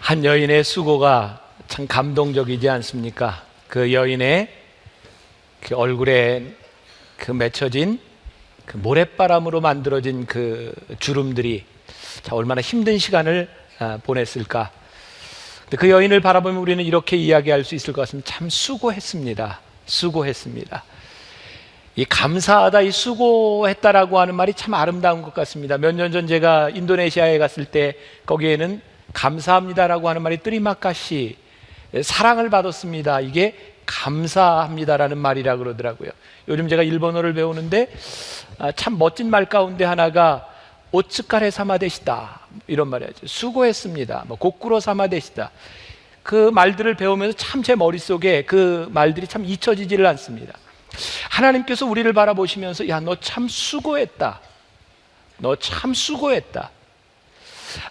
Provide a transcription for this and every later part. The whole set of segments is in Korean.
한 여인의 수고가 참 감동적이지 않습니까? 그 여인의 그 얼굴에 그 맺혀진 그 모랫바람으로 만들어진 그 주름들이 자, 얼마나 힘든 시간을 보냈을까. 근데 그 여인을 바라보면 우리는 이렇게 이야기할 수 있을 것 같습니다. 참 수고했습니다. 수고했습니다. 이 감사하다, 이 수고했다라고 하는 말이 참 아름다운 것 같습니다. 몇 년 전 제가 인도네시아에 갔을 때 거기에는 감사합니다라고 하는 말이 뜨리마카시, 사랑을 받았습니다. 이게 감사합니다라는 말이라 그러더라고요. 요즘 제가 일본어를 배우는데 참 멋진 말 가운데 하나가 오츠카레 사마데시다 이런 말이죠. 수고했습니다. 고쿠로 사마데시다. 그 말들을 배우면서 참 제 머릿속에 그 말들이 참 잊혀지지를 않습니다. 하나님께서 우리를 바라보시면서 야, 너 참 수고했다. 너 참 수고했다.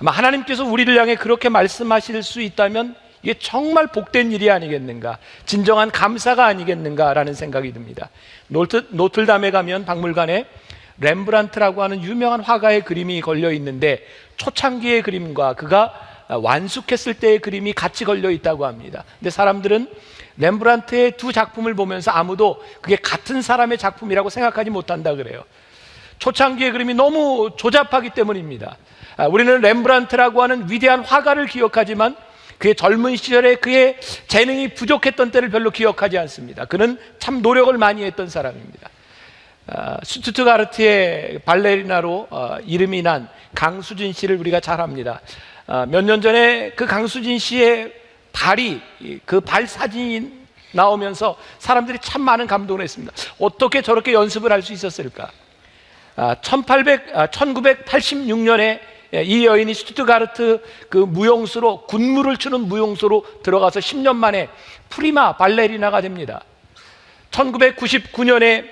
아마 하나님께서 우리를 향해 그렇게 말씀하실 수 있다면 이게 정말 복된 일이 아니겠는가, 진정한 감사가 아니겠는가라는 생각이 듭니다. 노틀담에 가면 박물관에 렘브란트라고 하는 유명한 화가의 그림이 걸려 있는데 초창기의 그림과 그가 완숙했을 때의 그림이 같이 걸려 있다고 합니다. 근데 사람들은 렘브란트의 두 작품을 보면서 아무도 그게 같은 사람의 작품이라고 생각하지 못한다 그래요. 초창기의 그림이 너무 조잡하기 때문입니다. 우리는 렘브란트라고 하는 위대한 화가를 기억하지만 그의 젊은 시절에 그의 재능이 부족했던 때를 별로 기억하지 않습니다. 그는 참 노력을 많이 했던 사람입니다. 슈투트가르트의 발레리나로 이름이 난 강수진 씨를 우리가 잘 압니다. 몇 년 전에 그 강수진 씨의 발이, 그 발 사진이 나오면서 사람들이 참 많은 감동을 했습니다. 어떻게 저렇게 연습을 할 수 있었을까? 1986년에 이 여인이 슈투트가르트 그 무용수로, 군무를 추는 무용수로 들어가서 10년 만에 프리마 발레리나가 됩니다. 1999년에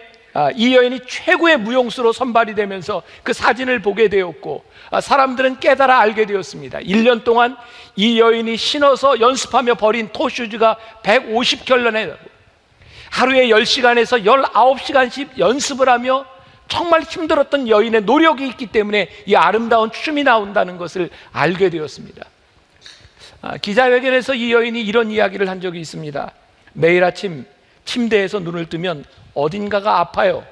이 여인이 최고의 무용수로 선발이 되면서 그 사진을 보게 되었고 사람들은 깨달아 알게 되었습니다. 1년 동안 이 여인이 신어서 연습하며 버린 토슈즈가 150켤레나 하루에 10시간에서 19시간씩 연습을 하며 정말 힘들었던 여인의 노력이 있기 때문에 이 아름다운 춤이 나온다는 것을 알게 되었습니다. 기자회견에서 이 여인이 이런 이야기를 한 적이 있습니다. 매일 아침 침대에서 눈을 뜨면 어딘가가 아파요.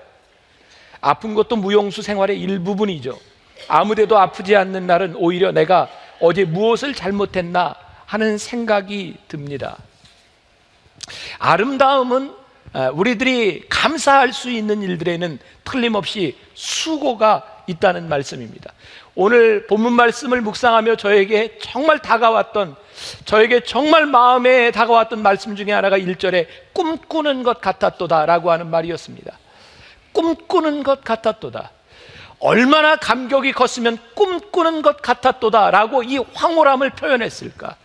아픈 것도 무용수 생활의 일부분이죠. 아무데도 아프지 않는 날은 오히려 내가 어제 무엇을 잘못했나 하는 생각이 듭니다. 아름다움은 우리들이 감사할 수 있는 일들에는 틀림없이 수고가 있다는 말씀입니다. 오늘 본문 말씀을 묵상하며 저에게 정말 다가왔던, 저에게 정말 마음에 다가왔던 말씀 중에 하나가 1절에 꿈꾸는 것 같았도다 라고 하는 말이었습니다. 꿈꾸는 것 같았도다. 얼마나 감격이 컸으면 꿈꾸는 것 같았도다 라고 이 황홀함을 표현했을까.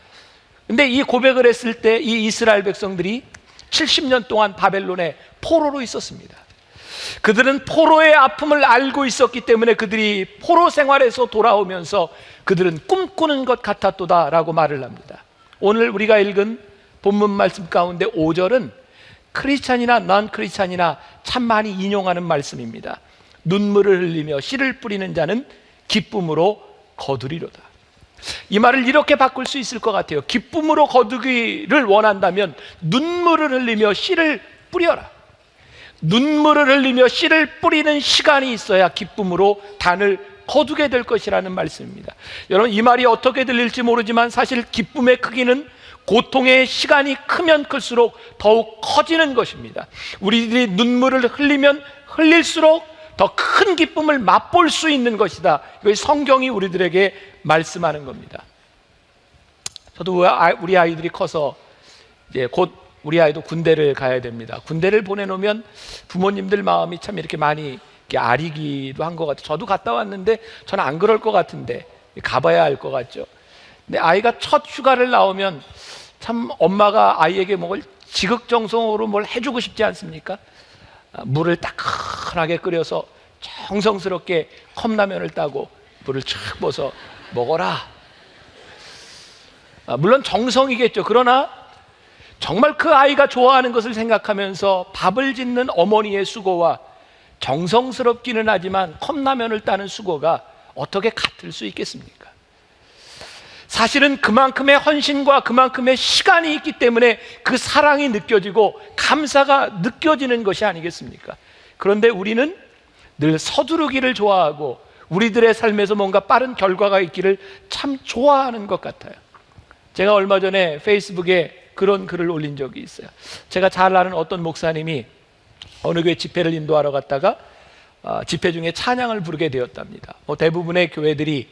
근데 이 고백을 했을 때 이 이스라엘 백성들이 70년 동안 바벨론의 포로로 있었습니다. 그들은 포로의 아픔을 알고 있었기 때문에 그들이 포로 생활에서 돌아오면서 그들은 꿈꾸는 것 같았도다 라고 말을 합니다. 오늘 우리가 읽은 본문 말씀 가운데 5절은 크리스찬이나 넌 크리스찬이나 참 많이 인용하는 말씀입니다. 눈물을 흘리며 씨를 뿌리는 자는 기쁨으로 거두리로다. 이 말을 이렇게 바꿀 수 있을 것 같아요. 기쁨으로 거두기를 원한다면 눈물을 흘리며 씨를 뿌려라. 눈물을 흘리며 씨를 뿌리는 시간이 있어야 기쁨으로 단을 거두게 될 것이라는 말씀입니다. 여러분, 이 말이 어떻게 들릴지 모르지만 사실 기쁨의 크기는 고통의 시간이 크면 클수록 더욱 커지는 것입니다. 우리들이 눈물을 흘리면 흘릴수록 더 큰 기쁨을 맛볼 수 있는 것이다. 이것이 성경이 우리들에게 말씀하는 겁니다. 저도 우리 아이들이 커서 이제 곧 우리 아이도 군대를 가야 됩니다. 군대를 보내놓으면 부모님들 마음이 참 이렇게 많이 이렇게 아리기도 한 것 같아요. 저도 갔다 왔는데 저는 안 그럴 것 같은데 가봐야 알 것 같죠. 근데 아이가 첫 휴가를 나오면 참 엄마가 아이에게 뭘 지극정성으로 뭘 해주고 싶지 않습니까? 물을 따끈하게 끓여서 정성스럽게 컵라면을 따고 물을 촥 부어서 먹어라. 물론 정성이겠죠. 그러나 정말 그 아이가 좋아하는 것을 생각하면서 밥을 짓는 어머니의 수고와 정성스럽기는 하지만 컵라면을 따는 수고가 어떻게 같을 수 있겠습니까? 사실은 그만큼의 헌신과 그만큼의 시간이 있기 때문에 그 사랑이 느껴지고 감사가 느껴지는 것이 아니겠습니까? 그런데 우리는 늘 서두르기를 좋아하고 우리들의 삶에서 뭔가 빠른 결과가 있기를 참 좋아하는 것 같아요. 제가 얼마 전에 페이스북에 그런 글을 올린 적이 있어요. 제가 잘 아는 어떤 목사님이 어느 교회 집회를 인도하러 갔다가 집회 중에 찬양을 부르게 되었답니다. 대부분의 교회들이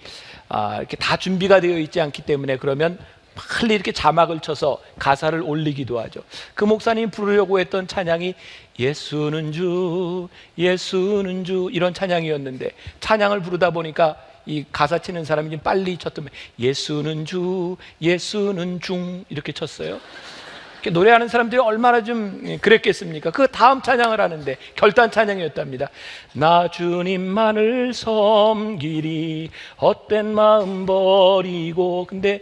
이렇게 다 준비가 되어 있지 않기 때문에 그러면 빨리 이렇게 자막을 쳐서 가사를 올리기도 하죠. 그 목사님이 부르려고 했던 찬양이 예수는 주, 예수는 주 이런 찬양이었는데 찬양을 부르다 보니까 이 가사 치는 사람이 좀 빨리 쳤더니 예수는 주, 예수는 중 이렇게 쳤어요. 노래하는 사람들이 얼마나 좀 그랬겠습니까? 그 다음 찬양을 하는데 결단 찬양이었답니다. 나 주님만을 섬기리 헛된 마음 버리고, 근데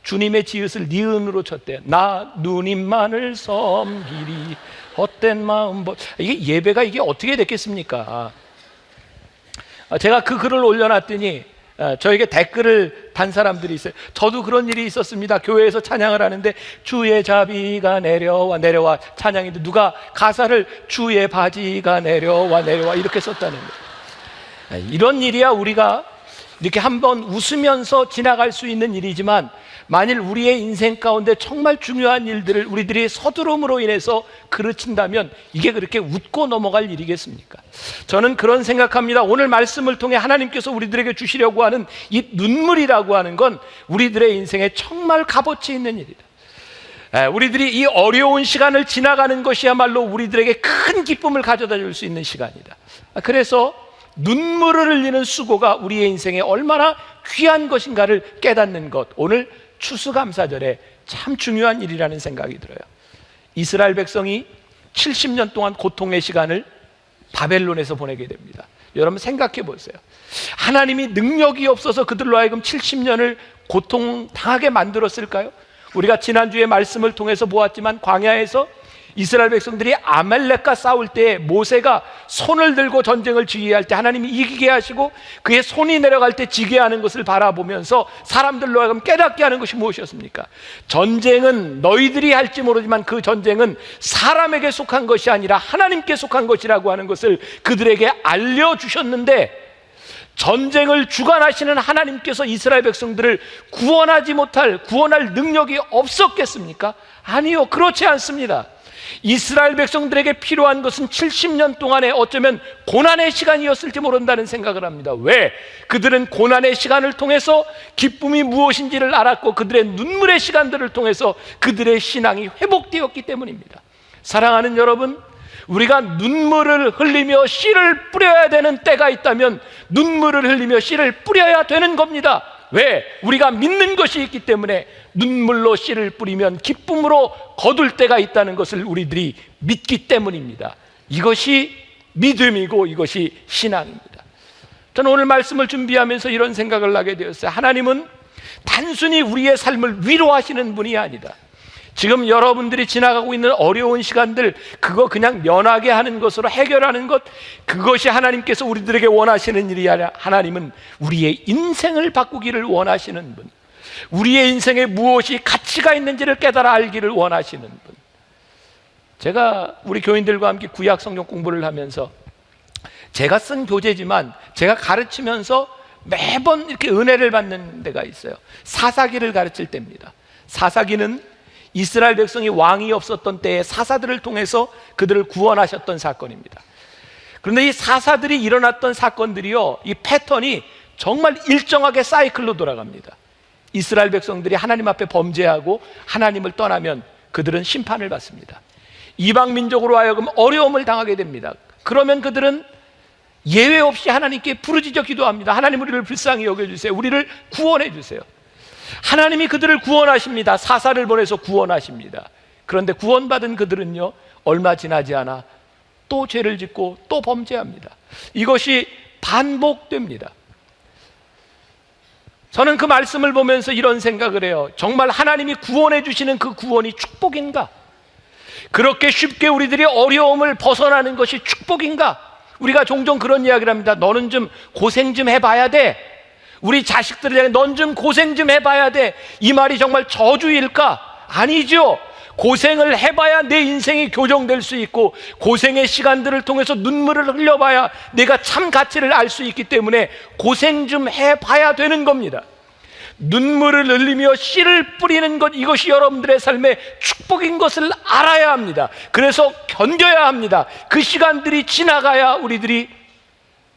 주님의 지읒을 니은으로 쳤대요. 나 누님만을 섬기리 헛된 마음 이게 예배가 이게 어떻게 됐겠습니까? 제가 그 글을 올려놨더니 저에게 댓글을 단 사람들이 있어요. 저도 그런 일이 있었습니다. 교회에서 찬양을 하는데 주의 자비가 내려와 내려와 찬양인데 누가 가사를 주의 바지가 내려와 내려와 이렇게 썼다는 거예요. 이런 일이야 우리가 이렇게 한번 웃으면서 지나갈 수 있는 일이지만 만일 우리의 인생 가운데 정말 중요한 일들을 우리들이 서두름으로 인해서 그르친다면 이게 그렇게 웃고 넘어갈 일이겠습니까? 저는 그런 생각합니다. 오늘 말씀을 통해 하나님께서 우리들에게 주시려고 하는 이 눈물이라고 하는 건 우리들의 인생에 정말 값어치 있는 일이다. 우리들이 이 어려운 시간을 지나가는 것이야말로 우리들에게 큰 기쁨을 가져다 줄 수 있는 시간이다. 그래서 눈물을 흘리는 수고가 우리의 인생에 얼마나 귀한 것인가를 깨닫는 것, 오늘 추수감사절에 참 중요한 일이라는 생각이 들어요. 이스라엘 백성이 70년 동안 고통의 시간을 바벨론에서 보내게 됩니다. 여러분 생각해 보세요. 하나님이 능력이 없어서 그들로 하여금 70년을 고통당하게 만들었을까요? 우리가 지난주에 말씀을 통해서 보았지만 광야에서 이스라엘 백성들이 아말렉과 싸울 때 모세가 손을 들고 전쟁을 지휘할 때 하나님이 이기게 하시고 그의 손이 내려갈 때 지게 하는 것을 바라보면서 사람들로 하여금 깨닫게 하는 것이 무엇이었습니까? 전쟁은 너희들이 할지 모르지만 그 전쟁은 사람에게 속한 것이 아니라 하나님께 속한 것이라고 하는 것을 그들에게 알려주셨는데, 전쟁을 주관하시는 하나님께서 이스라엘 백성들을 구원할 능력이 없었겠습니까? 아니요, 그렇지 않습니다. 이스라엘 백성들에게 필요한 것은 70년 동안의 어쩌면 고난의 시간이었을지 모른다는 생각을 합니다. 왜? 그들은 고난의 시간을 통해서 기쁨이 무엇인지를 알았고 그들의 눈물의 시간들을 통해서 그들의 신앙이 회복되었기 때문입니다. 사랑하는 여러분, 우리가 눈물을 흘리며 씨를 뿌려야 되는 때가 있다면 눈물을 흘리며 씨를 뿌려야 되는 겁니다. 왜? 우리가 믿는 것이 있기 때문에 눈물로 씨를 뿌리면 기쁨으로 거둘 때가 있다는 것을 우리들이 믿기 때문입니다. 이것이 믿음이고 이것이 신앙입니다. 저는 오늘 말씀을 준비하면서 이런 생각을 하게 되었어요. 하나님은 단순히 우리의 삶을 위로하시는 분이 아니다. 지금 여러분들이 지나가고 있는 어려운 시간들, 그거 그냥 면하게 하는 것으로 해결하는 것, 그것이 하나님께서 우리들에게 원하시는 일이 아니라 하나님은 우리의 인생을 바꾸기를 원하시는 분, 우리의 인생에 무엇이 가치가 있는지를 깨달아 알기를 원하시는 분. 제가 우리 교인들과 함께 구약 성경 공부를 하면서 제가 쓴 교재지만 제가 가르치면서 매번 이렇게 은혜를 받는 데가 있어요. 사사기를 가르칠 때입니다. 사사기는 이스라엘 백성이 왕이 없었던 때에 사사들을 통해서 그들을 구원하셨던 사건입니다. 그런데 이 사사들이 일어났던 사건들이요, 이 패턴이 정말 일정하게 사이클로 돌아갑니다. 이스라엘 백성들이 하나님 앞에 범죄하고 하나님을 떠나면 그들은 심판을 받습니다. 이방 민족으로 하여금 어려움을 당하게 됩니다. 그러면 그들은 예외 없이 하나님께 부르짖어 기도합니다. 하나님, 우리를 불쌍히 여겨주세요. 우리를 구원해 주세요. 하나님이 그들을 구원하십니다. 사사를 보내서 구원하십니다. 그런데 구원받은 그들은요, 얼마 지나지 않아 또 죄를 짓고 또 범죄합니다. 이것이 반복됩니다. 저는 그 말씀을 보면서 이런 생각을 해요. 정말 하나님이 구원해 주시는 그 구원이 축복인가? 그렇게 쉽게 우리들이 어려움을 벗어나는 것이 축복인가? 우리가 종종 그런 이야기를 합니다. 너는 좀 고생 좀 해봐야 돼. 우리 자식들을 향해 넌 좀 고생 좀 해봐야 돼, 이 말이 정말 저주일까? 아니죠. 고생을 해봐야 내 인생이 교정될 수 있고, 고생의 시간들을 통해서 눈물을 흘려봐야 내가 참 가치를 알 수 있기 때문에 고생 좀 해봐야 되는 겁니다. 눈물을 흘리며 씨를 뿌리는 것, 이것이 여러분들의 삶의 축복인 것을 알아야 합니다. 그래서 견뎌야 합니다. 그 시간들이 지나가야 우리들이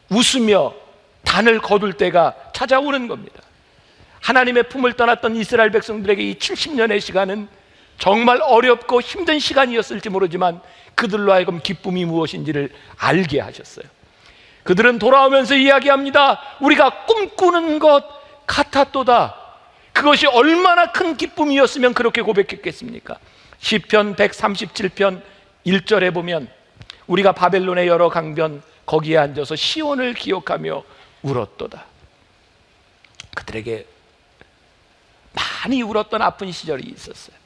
웃으며 단을 거둘 때가 찾아오는 겁니다. 하나님의 품을 떠났던 이스라엘 백성들에게 이 70년의 시간은 정말 어렵고 힘든 시간이었을지 모르지만 그들로 하여금 기쁨이 무엇인지를 알게 하셨어요. 그들은 돌아오면서 이야기합니다. 우리가 꿈꾸는 것 같았도다. 그것이 얼마나 큰 기쁨이었으면 그렇게 고백했겠습니까? 시편 137편 1절에 보면 우리가 바벨론의 여러 강변 거기에 앉아서 시온을 기억하며 울었도다. 그들에게 많이 울었던 아픈 시절이 있었어요.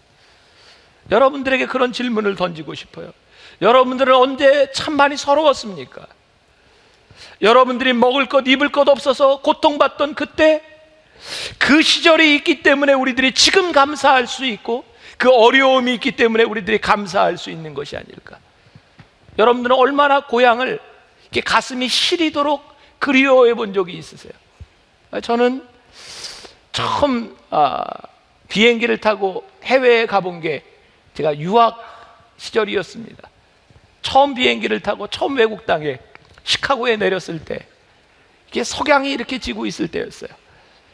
여러분들에게 그런 질문을 던지고 싶어요. 여러분들은 언제 참 많이 서러웠습니까? 여러분들이 먹을 것 입을 것 없어서 고통받던 그때, 그 시절이 있기 때문에 우리들이 지금 감사할 수 있고, 그 어려움이 있기 때문에 우리들이 감사할 수 있는 것이 아닐까. 여러분들은 얼마나 고향을 이렇게 가슴이 시리도록 그리워해 본 적이 있으세요? 저는 처음 비행기를 타고 해외에 가본 게 제가 유학 시절이었습니다. 처음 비행기를 타고 처음 외국 땅에 시카고에 내렸을 때 이게 석양이 이렇게 지고 있을 때였어요.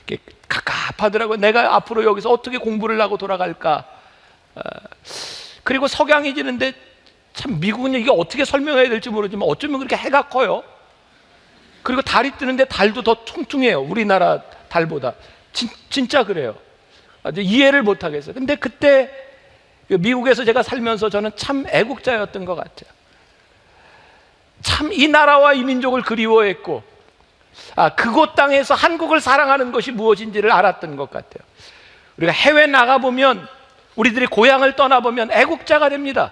이게 갑갑하더라고요. 내가 앞으로 여기서 어떻게 공부를 하고 돌아갈까. 그리고 석양이 지는데 참 미국은 이게 어떻게 설명해야 될지 모르지만 어쩌면 그렇게 해가 커요. 그리고 달이 뜨는데 달도 더 퉁퉁해요. 우리나라 달보다. 진짜 그래요. 이해를 못 하겠어요. 근데 그때 미국에서 제가 살면서 저는 참 애국자였던 것 같아요. 참 이 나라와 이 민족을 그리워했고, 그곳 땅에서 한국을 사랑하는 것이 무엇인지를 알았던 것 같아요. 우리가 해외 나가보면, 우리들이 고향을 떠나보면 애국자가 됩니다.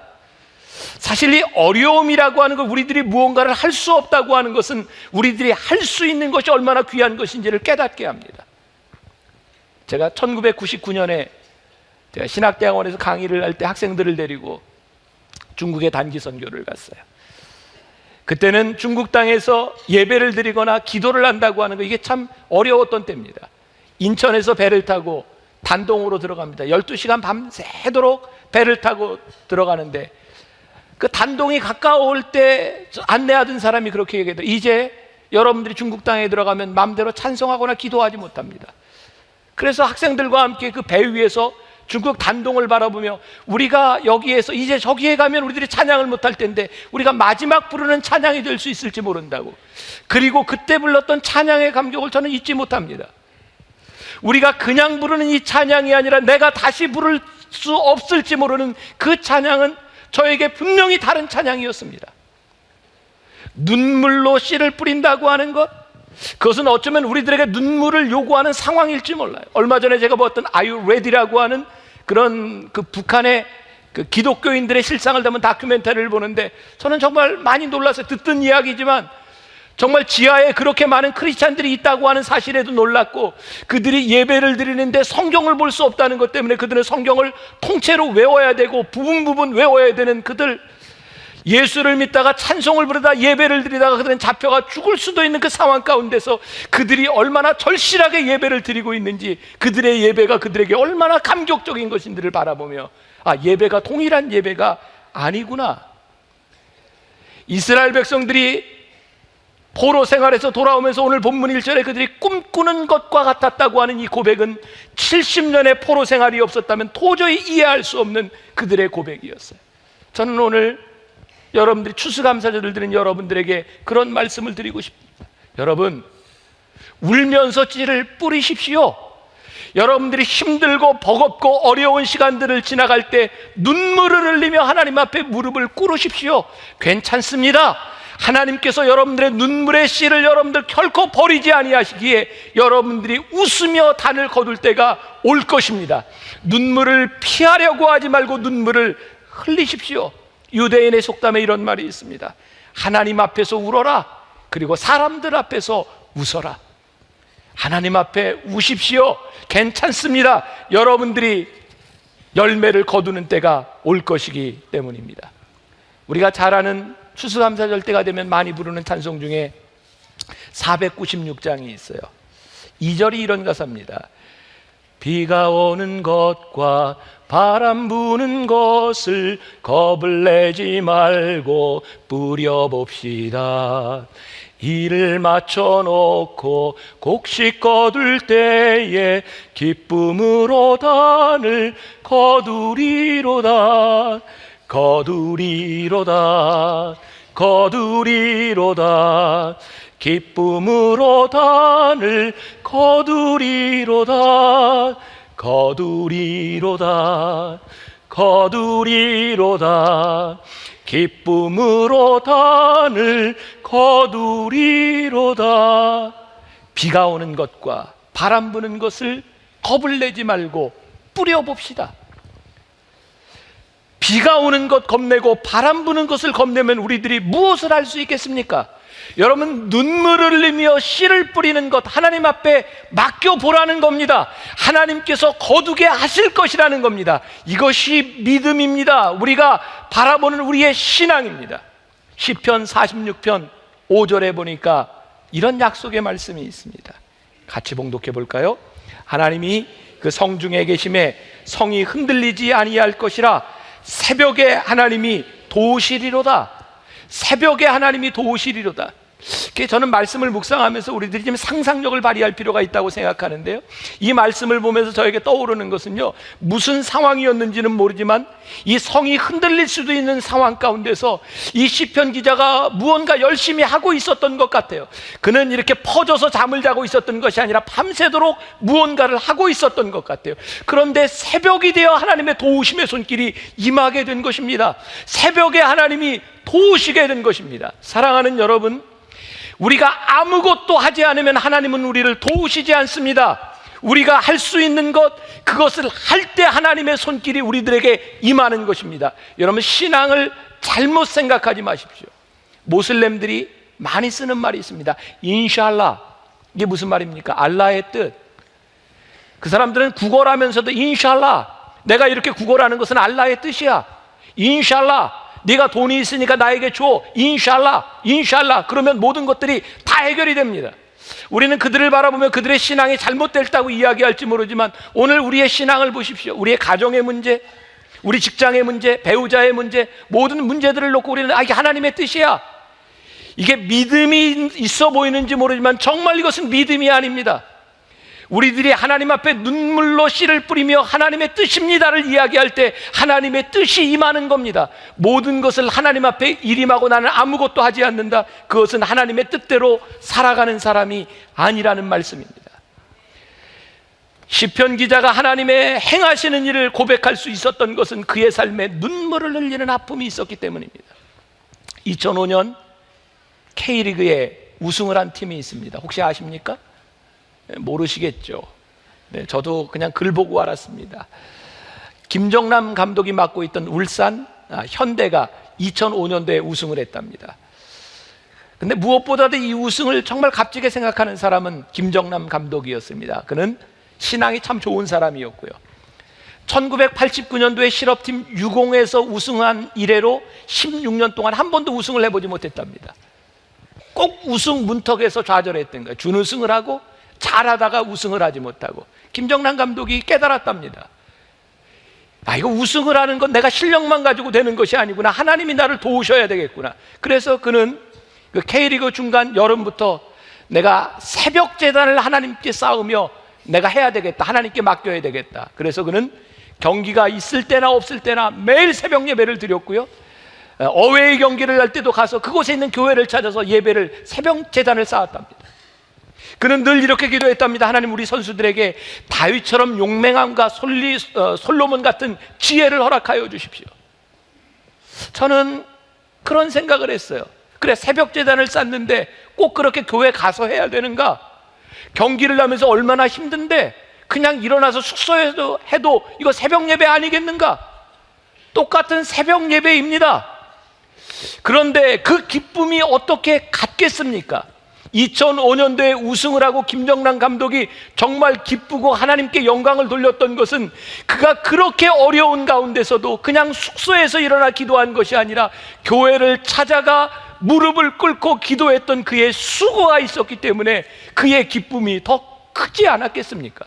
사실 이 어려움이라고 하는 것, 우리들이 무언가를 할 수 없다고 하는 것은 우리들이 할 수 있는 것이 얼마나 귀한 것인지를 깨닫게 합니다. 제가 1999년에 제가 신학대학원에서 강의를 할 때 학생들을 데리고 중국에 단기 선교를 갔어요. 그때는 중국 땅에서 예배를 드리거나 기도를 한다고 하는 거, 이게 참 어려웠던 때입니다. 인천에서 배를 타고 단동으로 들어갑니다. 12시간 밤새도록 배를 타고 들어가는데, 그 단동이 가까울 때 안내하던 사람이 그렇게 얘기하더라고요. 이제 여러분들이 중국 땅에 들어가면 마음대로 찬송하거나 기도하지 못합니다. 그래서 학생들과 함께 그 배 위에서 중국 단동을 바라보며, 우리가 여기에서 이제 저기에 가면 우리들이 찬양을 못할 텐데 우리가 마지막 부르는 찬양이 될 수 있을지 모른다고. 그리고 그때 불렀던 찬양의 감격을 저는 잊지 못합니다. 우리가 그냥 부르는 이 찬양이 아니라 내가 다시 부를 수 없을지 모르는 그 찬양은 저에게 분명히 다른 찬양이었습니다. 눈물로 씨를 뿌린다고 하는 것, 그것은 어쩌면 우리들에게 눈물을 요구하는 상황일지 몰라요. 얼마 전에 제가 보았던 Are You Ready라고 하는 그런 그 북한의 그 기독교인들의 실상을 담은 다큐멘터리를 보는데 저는 정말 많이 놀랐어요. 듣던 이야기지만 정말 지하에 그렇게 많은 크리스찬들이 있다고 하는 사실에도 놀랐고, 그들이 예배를 드리는데 성경을 볼 수 없다는 것 때문에 그들은 성경을 통째로 외워야 되고 부분 외워야 되는 그들, 예수를 믿다가 찬송을 부르다 예배를 드리다가 그들은 잡혀가 죽을 수도 있는 그 상황 가운데서 그들이 얼마나 절실하게 예배를 드리고 있는지, 그들의 예배가 그들에게 얼마나 감격적인 것인지를 바라보며, 예배가 동일한 예배가 아니구나. 이스라엘 백성들이 포로 생활에서 돌아오면서 오늘 본문 1절에 그들이 꿈꾸는 것과 같았다고 하는 이 고백은 70년의 포로 생활이 없었다면 도저히 이해할 수 없는 그들의 고백이었어요. 저는 오늘 여러분들이 추수감사절을 드린 여러분들에게 그런 말씀을 드리고 싶습니다. 여러분, 울면서 씨를 뿌리십시오. 여러분들이 힘들고 버겁고 어려운 시간들을 지나갈 때 눈물을 흘리며 하나님 앞에 무릎을 꿇으십시오. 괜찮습니다. 하나님께서 여러분들의 눈물의 씨를 여러분들 결코 버리지 아니하시기에 여러분들이 웃으며 단을 거둘 때가 올 것입니다. 눈물을 피하려고 하지 말고 눈물을 흘리십시오. 유대인의 속담에 이런 말이 있습니다. 하나님 앞에서 울어라, 그리고 사람들 앞에서 웃어라. 하나님 앞에 우십시오. 괜찮습니다. 여러분들이 열매를 거두는 때가 올 것이기 때문입니다. 우리가 잘 아는 추수감사절 때가 되면 많이 부르는 찬송 중에 496장이 있어요. 2절이 이런 가사입니다. 비가 오는 것과 바람 부는 것을 겁을 내지 말고 뿌려봅시다. 이를 맞춰놓고 곡식 거둘 때에 기쁨으로 단을 거두리로다. 거두리로다. 거두리로다. 기쁨으로 단을 거두리로다. 거두리로다. 거두리로다. 기쁨으로 단을 거두리로다. 비가 오는 것과 바람 부는 것을 겁을 내지 말고 뿌려봅시다. 비가 오는 것 겁내고 바람 부는 것을 겁내면 우리들이 무엇을 할 수 있겠습니까? 여러분, 눈물을 흘리며 씨를 뿌리는 것 하나님 앞에 맡겨보라는 겁니다. 하나님께서 거두게 하실 것이라는 겁니다. 이것이 믿음입니다. 우리가 바라보는 우리의 신앙입니다. 시편 46편 5절에 보니까 이런 약속의 말씀이 있습니다. 같이 봉독해 볼까요? 하나님이 그 성중에 계심에 성이 흔들리지 아니할 것이라. 새벽에 하나님이 도우시리로다. 새벽에 하나님이 도우시리로다. 저는 말씀을 묵상하면서 우리들이 좀 상상력을 발휘할 필요가 있다고 생각하는데요, 이 말씀을 보면서 저에게 떠오르는 것은요, 무슨 상황이었는지는 모르지만 이 성이 흔들릴 수도 있는 상황 가운데서 이 시편 기자가 무언가 열심히 하고 있었던 것 같아요. 그는 이렇게 퍼져서 잠을 자고 있었던 것이 아니라 밤새도록 무언가를 하고 있었던 것 같아요. 그런데 새벽이 되어 하나님의 도우심의 손길이 임하게 된 것입니다. 새벽에 하나님이 도우시게 된 것입니다. 사랑하는 여러분, 우리가 아무것도 하지 않으면 하나님은 우리를 도우시지 않습니다. 우리가 할 수 있는 것, 그것을 할 때 하나님의 손길이 우리들에게 임하는 것입니다. 여러분, 신앙을 잘못 생각하지 마십시오. 모슬렘들이 많이 쓰는 말이 있습니다. 인샬라. 이게 무슨 말입니까? 알라의 뜻. 그 사람들은 구걸하면서도 인샬라, 내가 이렇게 구걸하는 것은 알라의 뜻이야. 인샬라, 네가 돈이 있으니까 나에게 줘. 인샬라, 인샬라. 그러면 모든 것들이 다 해결이 됩니다. 우리는 그들을 바라보며 그들의 신앙이 잘못됐다고 이야기할지 모르지만 오늘 우리의 신앙을 보십시오. 우리의 가정의 문제, 우리 직장의 문제, 배우자의 문제, 모든 문제들을 놓고 우리는 이게 하나님의 뜻이야. 이게 믿음이 있어 보이는지 모르지만 정말 이것은 믿음이 아닙니다. 우리들이 하나님 앞에 눈물로 씨를 뿌리며 하나님의 뜻입니다를 이야기할 때 하나님의 뜻이 임하는 겁니다. 모든 것을 하나님 앞에 일임하고 나는 아무것도 하지 않는다, 그것은 하나님의 뜻대로 살아가는 사람이 아니라는 말씀입니다. 시편 기자가 하나님의 행하시는 일을 고백할 수 있었던 것은 그의 삶에 눈물을 흘리는 아픔이 있었기 때문입니다. 2005년 K리그에 우승을 한 팀이 있습니다. 혹시 아십니까? 모르시겠죠. 네, 저도 그냥 글 보고 알았습니다. 김정남 감독이 맡고 있던 울산 현대가 2005년도에 우승을 했답니다. 근데 무엇보다도 이 우승을 정말 값지게 생각하는 사람은 김정남 감독이었습니다. 그는 신앙이 참 좋은 사람이었고요, 1989년도에 실업팀 유공에서 우승한 이래로 16년 동안 한 번도 우승을 해보지 못했답니다. 꼭 우승 문턱에서 좌절했던 거예요. 준우승을 하고 잘하다가 우승을 하지 못하고. 김정남 감독이 깨달았답니다. 이거 우승을 하는 건 내가 실력만 가지고 되는 것이 아니구나, 하나님이 나를 도우셔야 되겠구나. 그래서 그는 그 K리그 중간 여름부터 내가 새벽 제단을 하나님께 쌓으며 내가 해야 되겠다, 하나님께 맡겨야 되겠다. 그래서 그는 경기가 있을 때나 없을 때나 매일 새벽 예배를 드렸고요, 어웨이 경기를 할 때도 가서 그곳에 있는 교회를 찾아서 예배를, 새벽 제단을 쌓았답니다. 그는 늘 이렇게 기도했답니다. 하나님, 우리 선수들에게 다윗처럼 용맹함과 솔로몬 같은 지혜를 허락하여 주십시오. 저는 그런 생각을 했어요. 그래, 새벽 제단을 쌓는데 꼭 그렇게 교회 가서 해야 되는가? 경기를 하면서 얼마나 힘든데 그냥 일어나서 숙소에서 해도 이거 새벽 예배 아니겠는가? 똑같은 새벽 예배입니다. 그런데 그 기쁨이 어떻게 같겠습니까? 2005년도에 우승을 하고 김정남 감독이 정말 기쁘고 하나님께 영광을 돌렸던 것은 그가 그렇게 어려운 가운데서도 그냥 숙소에서 일어나 기도한 것이 아니라 교회를 찾아가 무릎을 꿇고 기도했던 그의 수고가 있었기 때문에 그의 기쁨이 더 크지 않았겠습니까?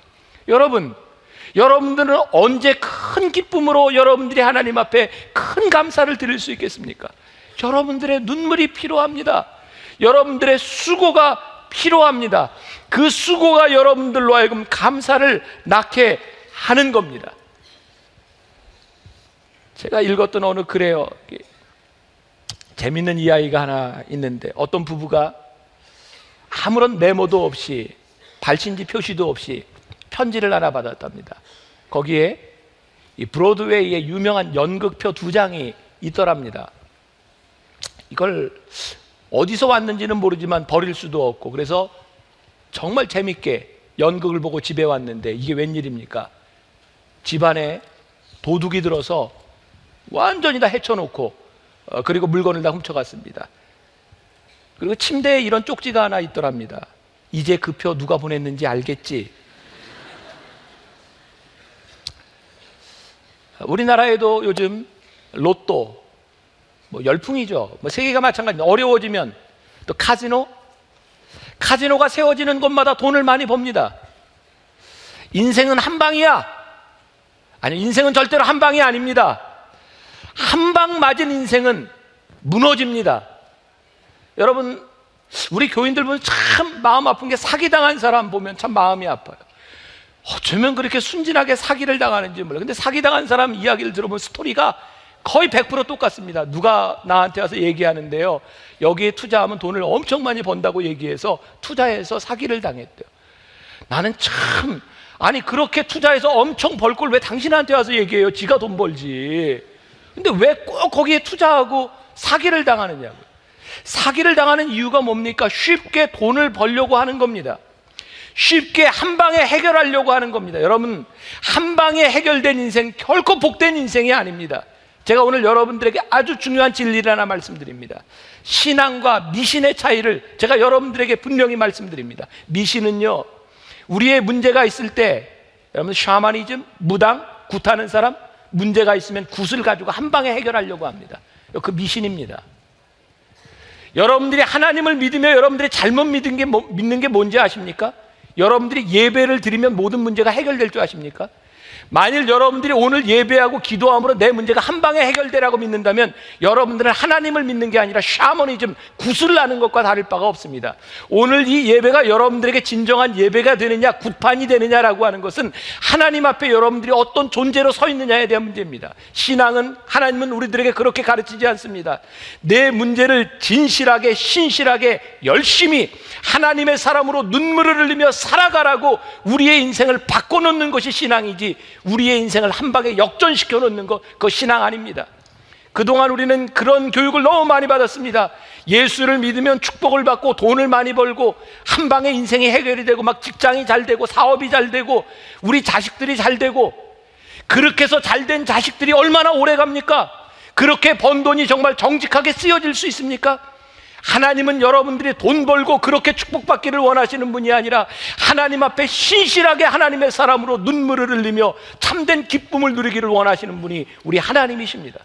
여러분들은 언제 큰 기쁨으로 여러분들이 하나님 앞에 큰 감사를 드릴 수 있겠습니까? 여러분들의 눈물이 필요합니다. 여러분들의 수고가 필요합니다. 그 수고가 여러분들로 하여금 감사를 낳게 하는 겁니다. 제가 읽었던 어느 글에요, 재밌는 이야기가 하나 있는데, 어떤 부부가 아무런 메모도 없이 발신지 표시도 없이 편지를 하나 받았답니다. 거기에 이 브로드웨이의 유명한 연극표 2장이 있더랍니다. 이걸 어디서 왔는지는 모르지만 버릴 수도 없고, 그래서 정말 재밌게 연극을 보고 집에 왔는데 이게 웬일입니까? 집안에 도둑이 들어서 완전히 다 헤쳐놓고 그리고 물건을 다 훔쳐갔습니다. 그리고 침대에 이런 쪽지가 하나 있더랍니다. 이제 그 표 누가 보냈는지 알겠지? 우리나라에도 요즘 로또 열풍이죠. 세계가 마찬가지입니다. 어려워지면 또 카지노가 세워지는 곳마다 돈을 많이 법니다. 인생은 한 방이야. 아니, 인생은 절대로 한 방이 아닙니다. 한 방 맞은 인생은 무너집니다. 여러분, 우리 교인들 보면 참 마음 아픈 게, 사기당한 사람 보면 참 마음이 아파요. 어쩌면 그렇게 순진하게 사기를 당하는지 몰라요. 근데 사기당한 사람 이야기를 들어보면 스토리가 거의 100% 똑같습니다. 누가 나한테 와서 얘기하는데요, 여기에 투자하면 돈을 엄청 많이 번다고 얘기해서 투자해서 사기를 당했대요. 나는 참, 아니 그렇게 투자해서 엄청 벌 걸 왜 당신한테 와서 얘기해요? 지가 돈 벌지. 근데 왜 꼭 거기에 투자하고 사기를 당하느냐고요. 사기를 당하는 이유가 뭡니까? 쉽게 돈을 벌려고 하는 겁니다. 쉽게 한 방에 해결하려고 하는 겁니다. 여러분, 한 방에 해결된 인생 결코 복된 인생이 아닙니다. 제가 오늘 여러분들에게 아주 중요한 진리를 하나 말씀드립니다. 신앙과 미신의 차이를 제가 여러분들에게 분명히 말씀드립니다. 미신은요, 우리의 문제가 있을 때, 여러분, 샤머니즘, 무당, 굿하는 사람, 문제가 있으면 굿을 가지고 한 방에 해결하려고 합니다. 그 미신입니다. 여러분들이 하나님을 믿으며 여러분들이 잘못 믿는 게 뭔지 아십니까? 여러분들이 예배를 드리면 모든 문제가 해결될 줄 아십니까? 만일 여러분들이 오늘 예배하고 기도함으로 내 문제가 한 방에 해결되라고 믿는다면 여러분들은 하나님을 믿는 게 아니라 샤머니즘, 구슬을 하는 것과 다를 바가 없습니다. 오늘 이 예배가 여러분들에게 진정한 예배가 되느냐, 굿판이 되느냐라고 하는 것은 하나님 앞에 여러분들이 어떤 존재로 서 있느냐에 대한 문제입니다. 신앙은, 하나님은 우리들에게 그렇게 가르치지 않습니다. 내 문제를 진실하게, 신실하게, 열심히 하나님의 사람으로 눈물을 흘리며 살아가라고 우리의 인생을 바꿔놓는 것이 신앙이지, 우리의 인생을 한 방에 역전시켜 놓는 것, 그거 신앙 아닙니다. 그동안 우리는 그런 교육을 너무 많이 받았습니다. 예수를 믿으면 축복을 받고 돈을 많이 벌고 한 방에 인생이 해결이 되고 막 직장이 잘 되고 사업이 잘 되고 우리 자식들이 잘 되고, 그렇게 해서 잘된 자식들이 얼마나 오래 갑니까? 그렇게 번 돈이 정말 정직하게 쓰여질 수 있습니까? 하나님은 여러분들이 돈 벌고 그렇게 축복받기를 원하시는 분이 아니라 하나님 앞에 신실하게 하나님의 사람으로 눈물을 흘리며 참된 기쁨을 누리기를 원하시는 분이 우리 하나님이십니다.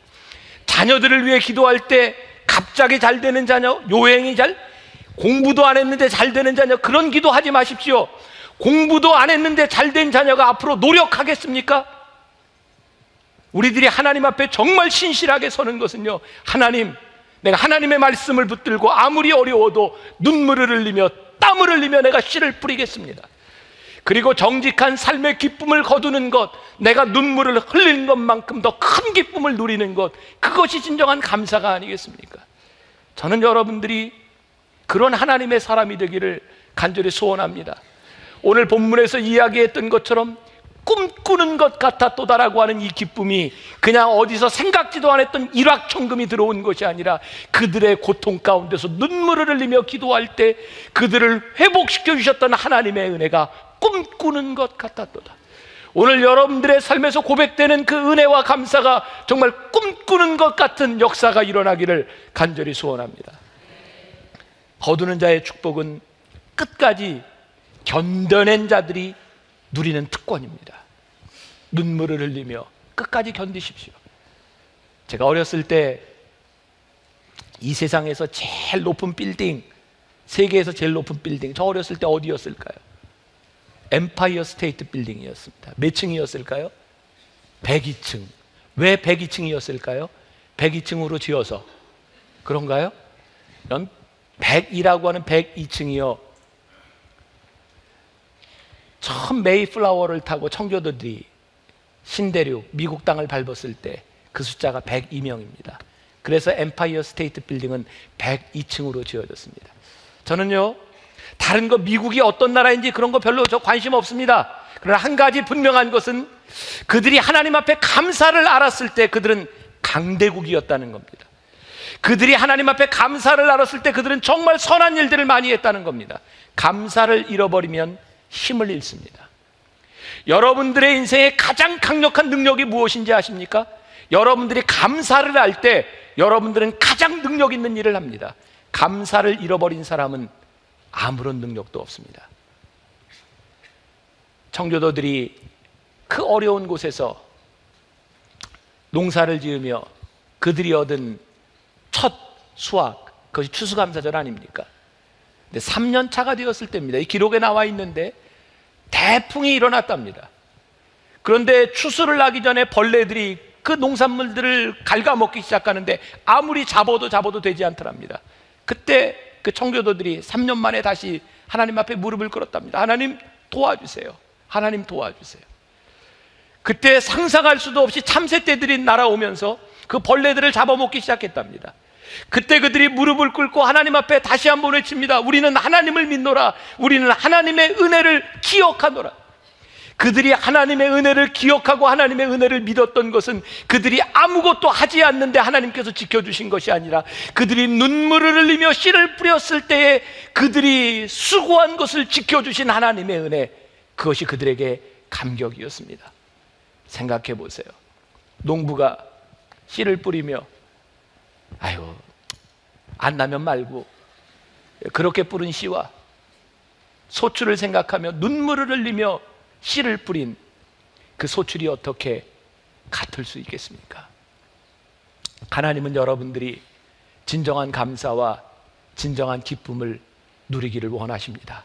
자녀들을 위해 기도할 때 갑자기 잘 되는 자녀, 요행이 공부도 안 했는데 잘 되는 자녀, 그런 기도하지 마십시오. 공부도 안 했는데 잘 된 자녀가 앞으로 노력하겠습니까? 우리들이 하나님 앞에 정말 신실하게 서는 것은요, 하나님, 내가 하나님의 말씀을 붙들고 아무리 어려워도 눈물을 흘리며 땀을 흘리며 내가 씨를 뿌리겠습니다. 그리고 정직한 삶의 기쁨을 거두는 것, 내가 눈물을 흘리는 것만큼 더 큰 기쁨을 누리는 것, 그것이 진정한 감사가 아니겠습니까? 저는 여러분들이 그런 하나님의 사람이 되기를 간절히 소원합니다. 오늘 본문에서 이야기했던 것처럼 꿈꾸는 것 같았도다라고 하는 이 기쁨이 그냥 어디서 생각지도 않았던 일확천금이 들어온 것이 아니라 그들의 고통 가운데서 눈물을 흘리며 기도할 때 그들을 회복시켜 주셨던 하나님의 은혜가 꿈꾸는 것 같았도다. 오늘 여러분들의 삶에서 고백되는 그 은혜와 감사가 정말 꿈꾸는 것 같은 역사가 일어나기를 간절히 소원합니다. 거두는 자의 축복은 끝까지 견뎌낸 자들이 누리는 특권입니다. 눈물을 흘리며 끝까지 견디십시오. 제가 어렸을 때 이 세상에서 제일 높은 빌딩, 세계에서 제일 높은 빌딩, 저 어렸을 때 어디였을까요? 엠파이어 스테이트 빌딩이었습니다. 몇 층이었을까요? 102층. 왜 102층이었을까요? 102층으로 지어서 그런가요? 그럼 102라고 하는 102층이요, 처음 메이플라워를 타고 청교도들이 신대륙 미국 땅을 밟았을 때 그 숫자가 102명입니다. 그래서 엠파이어 스테이트 빌딩은 102층으로 지어졌습니다. 저는요, 다른 거 미국이 어떤 나라인지 그런 거 별로 저 관심 없습니다. 그러나 한 가지 분명한 것은 그들이 하나님 앞에 감사를 알았을 때 그들은 강대국이었다는 겁니다. 그들이 하나님 앞에 감사를 알았을 때 그들은 정말 선한 일들을 많이 했다는 겁니다. 감사를 잃어버리면 힘을 잃습니다. 여러분들의 인생의 가장 강력한 능력이 무엇인지 아십니까? 여러분들이 감사를 할 때 여러분들은 가장 능력 있는 일을 합니다. 감사를 잃어버린 사람은 아무런 능력도 없습니다. 청교도들이 그 어려운 곳에서 농사를 지으며 그들이 얻은 첫 수확, 그것이 추수감사절 아닙니까? 근데 3년 차가 되었을 때입니다. 이 기록에 나와 있는데 대풍이 일어났답니다. 그런데 추수를 하기 전에 벌레들이 그 농산물들을 갉아먹기 시작하는데 아무리 잡아도 되지 않더랍니다. 그때 그 청교도들이 3년 만에 다시 하나님 앞에 무릎을 꿇었답니다. 하나님 도와주세요. 하나님 도와주세요. 그때 상상할 수도 없이 참새떼들이 날아오면서 그 벌레들을 잡아먹기 시작했답니다. 그때 그들이 무릎을 꿇고 하나님 앞에 다시 한번 외칩니다. 우리는 하나님을 믿노라. 우리는 하나님의 은혜를 기억하노라. 그들이 하나님의 은혜를 기억하고 하나님의 은혜를 믿었던 것은 그들이 아무것도 하지 않는데 하나님께서 지켜주신 것이 아니라 그들이 눈물을 흘리며 씨를 뿌렸을 때에 그들이 수고한 것을 지켜주신 하나님의 은혜, 그것이 그들에게 감격이었습니다. 생각해 보세요. 농부가 씨를 뿌리며 아유, 안 나면 말고 그렇게 뿌린 씨와 소출을 생각하며 눈물을 흘리며 씨를 뿌린 그 소출이 어떻게 같을 수 있겠습니까? 하나님은 여러분들이 진정한 감사와 진정한 기쁨을 누리기를 원하십니다.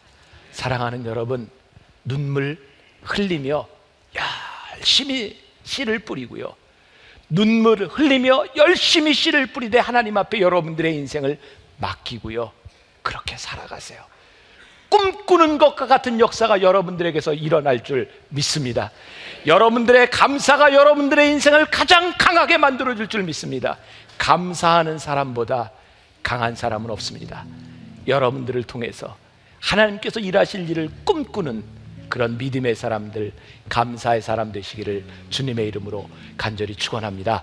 사랑하는 여러분, 눈물 흘리며 열심히 씨를 뿌리고요, 눈물을 흘리며 열심히 씨를 뿌리되 하나님 앞에 여러분들의 인생을 맡기고요, 그렇게 살아가세요. 꿈꾸는 것과 같은 역사가 여러분들에게서 일어날 줄 믿습니다. 여러분들의 감사가 여러분들의 인생을 가장 강하게 만들어줄 줄 믿습니다. 감사하는 사람보다 강한 사람은 없습니다. 여러분들을 통해서 하나님께서 일하실 일을 꿈꾸는 그런 믿음의 사람들, 감사의 사람 되시기를 주님의 이름으로 간절히 축원합니다.